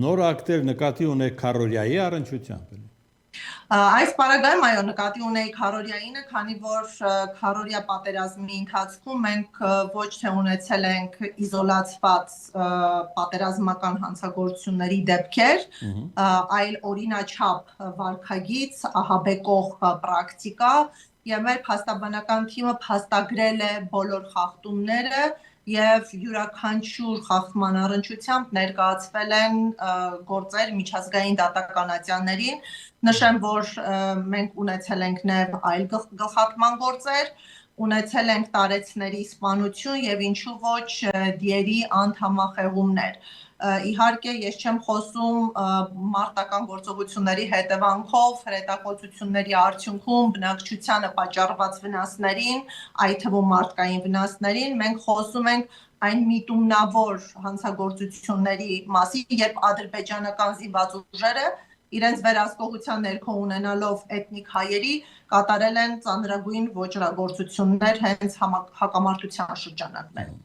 Նոր ակտեր նկատի ունեք քարորիայի առնչությամբ։ Այս պարագայում այո նկատի ունեի քարորիայինը, քանի որ քարորիա պատերազմի ընթացքում մենք ոչ թե ունեցել ենք իզոլացված պատերազմական հանցագործությունների դեպքեր, այլ օրինաչափ վարքագիծ, ահաբեկող պրակտիկա, եւ մեր փաստաբանական թիմը փաստագրել է բոլոր խախտումները եւ յուրաքանչյուր խախտման առնչությամբ ներկայացվել են գործեր միջազգային դատական ատյաններին։ Նշեմ, որ մենք ունեցել ենք նաև այլ գլխատման գործեր, ունեցել ենք տարեցների սպանություն եւ ինչու ոչ դիերի անդամախեղումներ։ Իհարկե ես չեմ խոսում մարտական գործողությունների հետևանքով հրետակոծությունների արդյունքում բնակչությանը պատճառված վնասներին, այդ թվում մարդկային վնասներին, մենք խոսում ենք այն միտումնավոր հանցագործությունների մասին, երբ ադրբեջանական զինված ուժերը իրենց վերահսկողության ներքո ունենալով էթնիկ հայերի կատարել են ծանրագույն ոճրագործություններ հենց հակամարտության շրջանակներում։